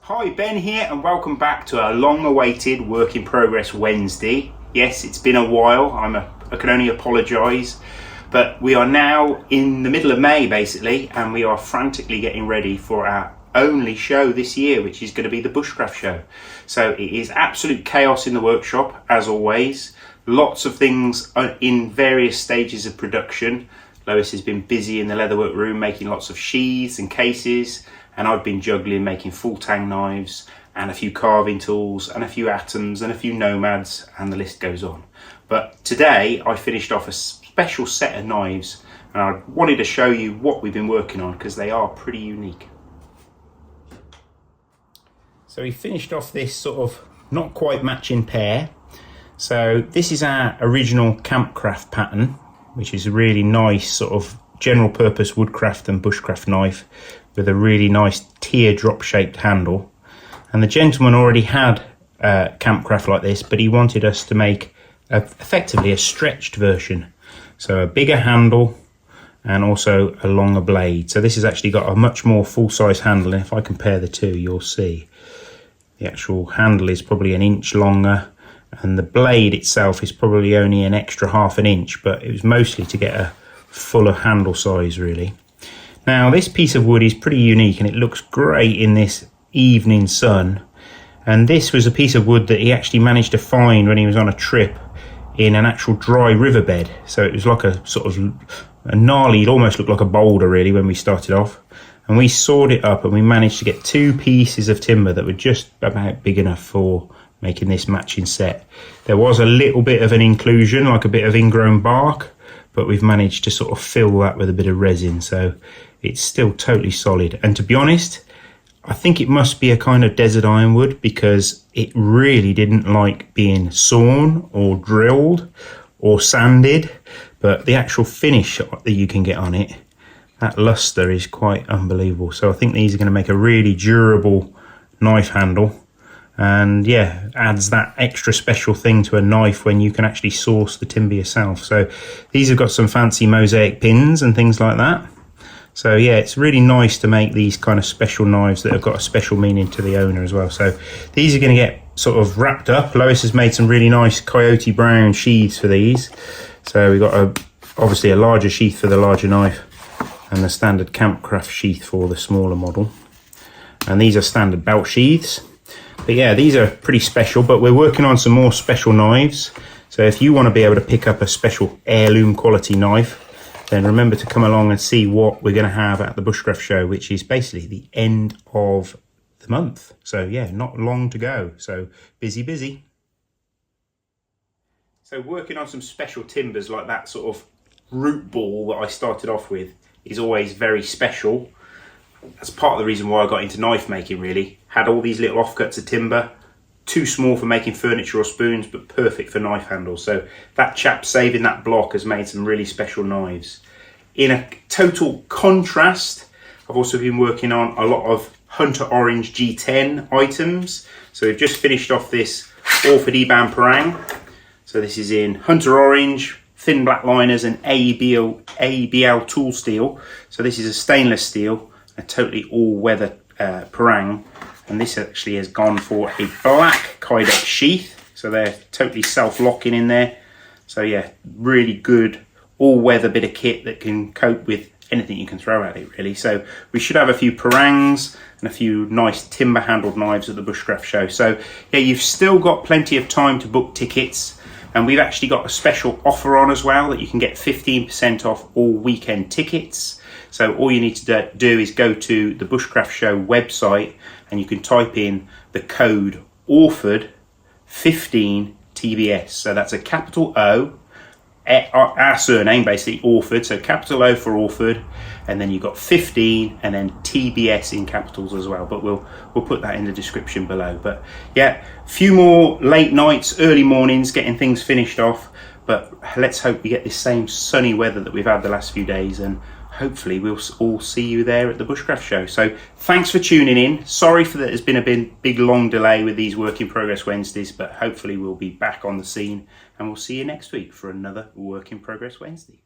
Hi, Ben here, and welcome back to our long-awaited Work in Progress Wednesday. Yes, it's been a while, I can only apologise, but we are now in the middle of May basically, and we are frantically getting ready for our only show this year, which is going to be the Bushcraft show. So it is absolute chaos in the workshop, as always. Lots of things are in various stages of production. Lois has been busy in the leatherwork room making lots of sheaths and cases, and I've been juggling making full tang knives and a few carving tools and a few atoms and a few nomads, and the list goes on. But today I finished off a special set of knives, and I wanted to show you what we've been working on because they are pretty unique. So we finished off this sort of not quite matching pair. So this is our original Campcraft pattern, which is a really nice sort of general purpose woodcraft and bushcraft knife with a really nice teardrop shaped handle. And the gentleman already had Campcraft like this, but he wanted us to make effectively a stretched version. So a bigger handle and also a longer blade. So this has actually got a much more full-size handle, and if I compare the two you'll see the actual handle is probably an inch longer, and the blade itself is probably only an extra half an inch, but it was mostly to get a fuller handle size really. Now this piece of wood is pretty unique and it looks great in this evening sun, and this was a piece of wood that he actually managed to find when he was on a trip in an actual dry riverbed. So it was like a sort of a gnarly, it almost looked like a boulder really when we started off, and we sawed it up and we managed to get two pieces of timber that were just about big enough for making this matching set. There was a little bit of an inclusion, like a bit of ingrown bark, but we've managed to sort of fill that with a bit of resin, so it's still totally solid. And to be honest, I think it must be a kind of desert ironwood, because it really didn't like being sawn or drilled or sanded, but the actual finish that you can get on it, that luster is quite unbelievable. So I think these are going to make a really durable knife handle, and yeah, adds that extra special thing to a knife when you can actually source the timber yourself. So these have got some fancy mosaic pins and things like that. So yeah, it's really nice to make these kind of special knives that have got a special meaning to the owner as well. So these are going to get sort of wrapped up. Lois has made some really nice coyote brown sheaths for these. So we've got obviously a larger sheath for the larger knife and the standard Campcraft sheath for the smaller model. And these are standard belt sheaths. But yeah, these are pretty special, but we're working on some more special knives. So if you want to be able to pick up a special heirloom quality knife, then remember to come along and see what we're going to have at the Bushcraft show, which is basically the end of the month. So yeah, not long to go. So busy. So working on some special timbers like that sort of root ball that I started off with is always very special. That's part of the reason why I got into knife making really. Had all these little offcuts of timber, too small for making furniture or spoons, but perfect for knife handles. So that chap saving that block has made some really special knives. In a total contrast, I've also been working on a lot of Hunter Orange G10 items. So we've just finished off this Orford Eban Parang. So this is in Hunter Orange, thin black liners and ABL tool steel. So this is a stainless steel, a totally all-weather parang, and this actually has gone for a black Kydex sheath, so they're totally self-locking in there. So yeah, really good all-weather bit of kit that can cope with anything you can throw at it really. So we should have a few parangs and a few nice timber handled knives at the Bushcraft show. So yeah, you've still got plenty of time to book tickets, and we've actually got a special offer on as well that you can get 15% off all weekend tickets. So all you need to do is go to the Bushcraft show website and you can type in the code Orford 15 TBS. So that's a capital O, our surname basically, Orford. So capital O for Orford, and then you've got 15 and then TBS in capitals as well. But we'll put that in the description below. But yeah, a few more late nights, early mornings, getting things finished off. But let's hope we get this same sunny weather that we've had the last few days, and hopefully we'll all see you there at the Bushcraft show. So thanks for tuning in. Sorry for that there's been a big long delay with these Work in Progress Wednesdays, but hopefully we'll be back on the scene, and we'll see you next week for another Work in Progress Wednesday.